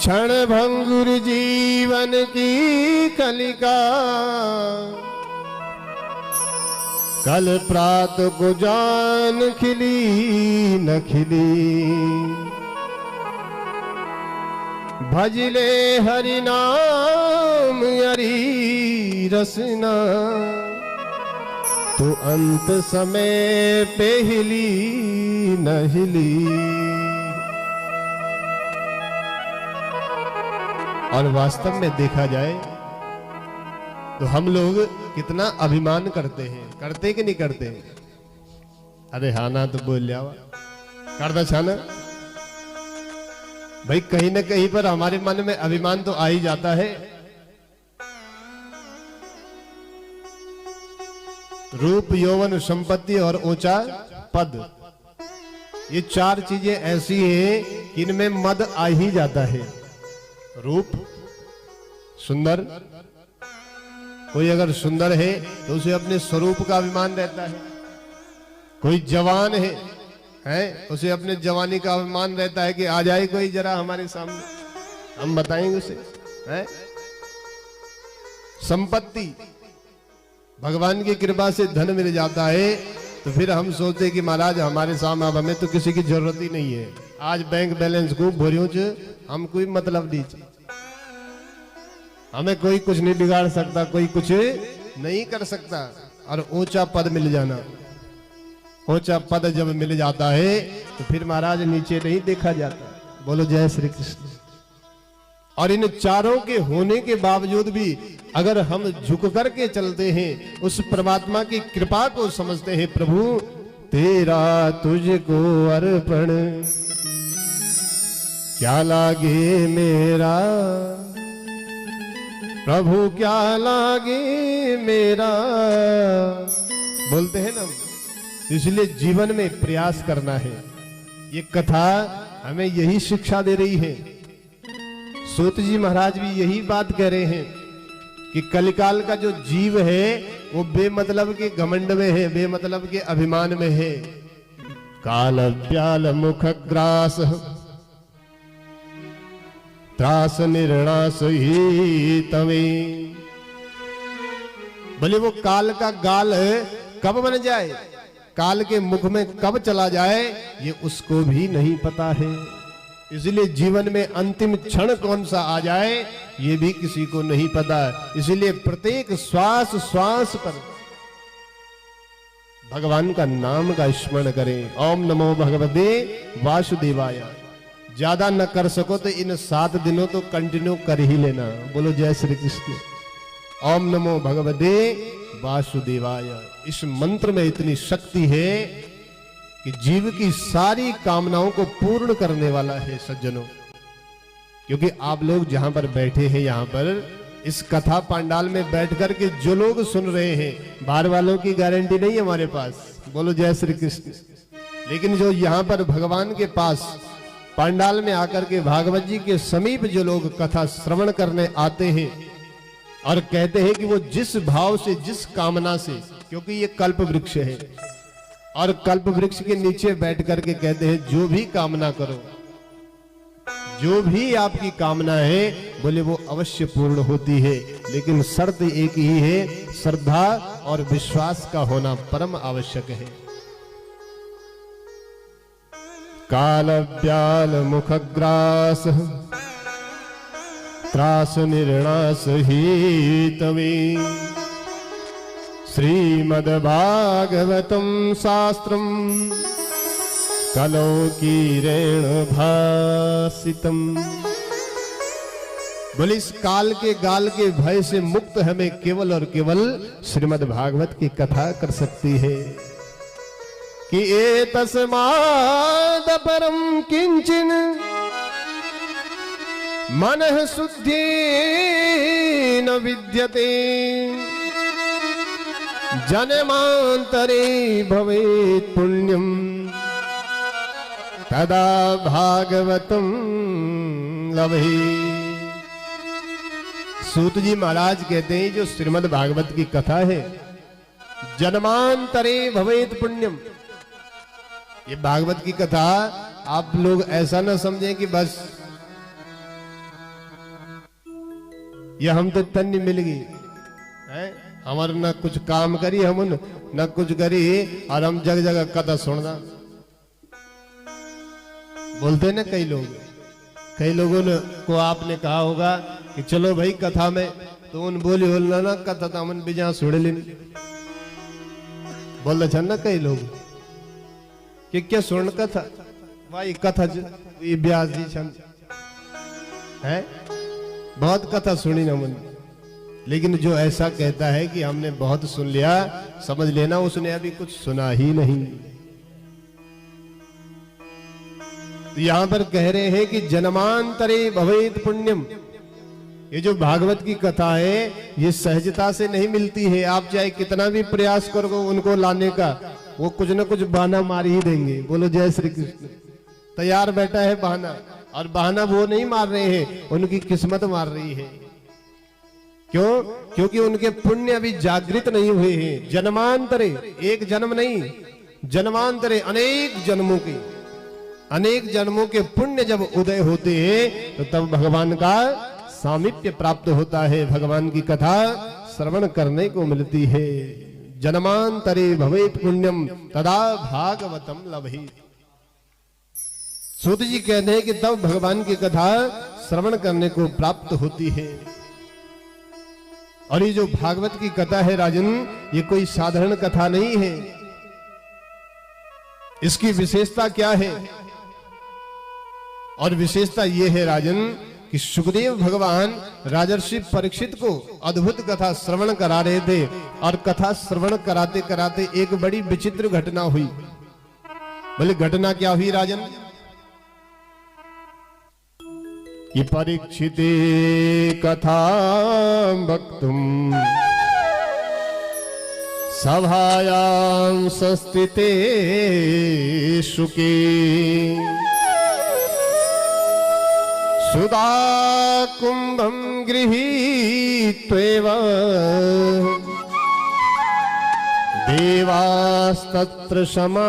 क्षण भंगुर जीवन की कलिका, कल प्रात को जान खिली न खिली। भजले हरि नाम हरि रसना, तो अंत समय पे हिली न हिली। और वास्तव में देखा जाए तो हम लोग कितना अभिमान करते हैं, करते कि नहीं करते? अरे हाँ ना तो बोल लिया करदा छाना भाई, कहीं ना कहीं पर हमारे मन में अभिमान तो आ ही जाता है। रूप, यौवन, संपत्ति और ऊंचा पद, ये चार चीजें ऐसी हैं कि इनमें मद आ ही जाता है। रूप सुंदर, कोई अगर सुंदर है तो उसे अपने स्वरूप का अभिमान रहता है। कोई जवान है उसे अपने जवानी का अभिमान रहता है कि आ जाए कोई जरा हमारे सामने, हम बताएंगे उसे है। संपत्ति, भगवान की कृपा से धन मिल जाता है तो फिर हम सोचते कि महाराज हमारे सामने, अब हमें तो किसी की जरूरत ही नहीं है। आज बैंक बैलेंस को भोरियों च हम कोई मतलब नहीं, हमें कोई कुछ नहीं बिगाड़ सकता, कोई कुछ नहीं कर सकता। और ऊंचा पद मिल जाना, ऊंचा पद जब मिल जाता है तो फिर महाराज नीचे नहीं देखा जाता। बोलो जय श्री कृष्ण। और इन चारों के होने के बावजूद भी अगर हम झुक करके चलते हैं, उस परमात्मा की कृपा को समझते हैं, प्रभु तेरा तुझको अर्पण क्या लागे मेरा, प्रभु क्या लागे मेरा, बोलते हैं ना। इसलिए जीवन में प्रयास करना है। ये कथा हमें यही शिक्षा दे रही है। सूत जी महाराज भी यही बात कह रहे हैं कि कलिकाल का जो जीव है वो बेमतलब के घमंड में है, बेमतलब के अभिमान में है। काल व्याल मुख ग्रास त्रास निर्णास ही तवे। बोले वो काल का गाल कब बन जाए, काल के मुख में कब चला जाए, ये उसको भी नहीं पता है। इसलिए जीवन में अंतिम क्षण कौन सा आ जाए ये भी किसी को नहीं पता। इसलिए प्रत्येक श्वास श्वास पर भगवान का नाम का स्मरण करें। ओम नमो भगवते वासुदेवाय। ज्यादा न कर सको तो इन 7 दिनों तो कंटिन्यू कर ही लेना। बोलो जय श्री कृष्ण। ओम नमो भगवते वासुदेवाय। इस मंत्र में इतनी शक्ति है कि जीव की सारी कामनाओं को पूर्ण करने वाला है सज्जनों। क्योंकि आप लोग जहां पर बैठे हैं, यहां पर इस कथा पंडाल में बैठ कर के जो लोग सुन रहे हैं, बाहर वालों की गारंटी नहीं है हमारे पास। बोलो जय श्री कृष्ण। लेकिन जो यहां पर भगवान के पास पंडाल में आकर के भागवत जी के समीप जो लोग कथा श्रवण करने आते हैं और कहते हैं कि वो जिस भाव से, जिस कामना से, क्योंकि ये कल्प वृक्ष है और कल्प वृक्ष के नीचे बैठ करके कहते हैं जो भी कामना करो, जो भी आपकी कामना है, बोले वो अवश्य पूर्ण होती है। लेकिन शर्त एक ही है, श्रद्धा और विश्वास का होना परम आवश्यक है। काल व्याल मुखग्रास त्रास निर्णास ही तवे। श्रीमद्भागवतम शास्त्रम कलौ कीरेण भासितम। बोले इस काल के गाल के भय से मुक्त हमें केवल और केवल श्रीमद् भागवत की कथा कर सकती है कि एतस्माद् परम किंचिन मनः शुद्धि न विद्यते जन्मांतरे भवेत् पुण्यम तदा भागवतम लभे। सूत जी महाराज कहते हैं जो श्रीमद् भागवत की कथा है, जन्मांतरे भवेत् पुण्यम। ये भागवत की कथा आप लोग ऐसा ना समझें कि बस ये हम तो तन्नी मिल गई है, हमारे न कुछ काम करी हम न कुछ करी और हम जगह जगह कथा सुनना बोलते ना। कई लोगों ने को आपने कहा होगा कि चलो भाई कथा में, तो उन बोली बोलना ना कथा तो हमन बिजा सुड़ लेनी बोल छन ना कई लोग कि क्या सुन कथा भाई कथा ये ब्यास जी छन है, बहुत कथा सुनी ना मन। लेकिन जो ऐसा कहता है कि हमने बहुत सुन लिया, समझ लेना उसने अभी कुछ सुना ही नहीं। तो यहां पर कह रहे हैं कि जन्मांतरे भवेत पुण्यम। ये जो भागवत की कथा है ये सहजता से नहीं मिलती है। आप चाहे कितना भी प्रयास करो उनको लाने का, वो कुछ ना कुछ बहाना मार ही देंगे। बोलो जय श्री कृष्ण। तैयार बैठा है बहाना, और बहाना वो नहीं मार रहे हैं, उनकी किस्मत मार रही है। क्यों? क्योंकि उनके पुण्य अभी जागृत नहीं हुए हैं। जन्मांतरे, एक जन्म नहीं, जन्मांतरे अनेक जन्मों के पुण्य जब उदय होते हैं तो तब भगवान का सामीप्य प्राप्त होता है, भगवान की कथा श्रवण करने को मिलती है। जन्मांतरे भवेत पुण्यम तदा भागवतम लभेत। सूत जी कहते हैं कि तब भगवान की कथा श्रवण करने को प्राप्त होती है। और ये जो भागवत की कथा है राजन, ये कोई साधारण कथा नहीं है। इसकी विशेषता क्या है? और विशेषता ये है राजन कि सुखदेव भगवान राजर्षि परीक्षित को अद्भुत कथा श्रवण करा रहे थे, और कथा श्रवण कराते कराते एक बड़ी विचित्र घटना हुई। बोले घटना क्या हुई राजन? ये परीक्षिते कथा वक्तुम सभायां संस्थिते शुके सुधा कुंभं गृहीत्वेव देवास्तत्र समागमन्।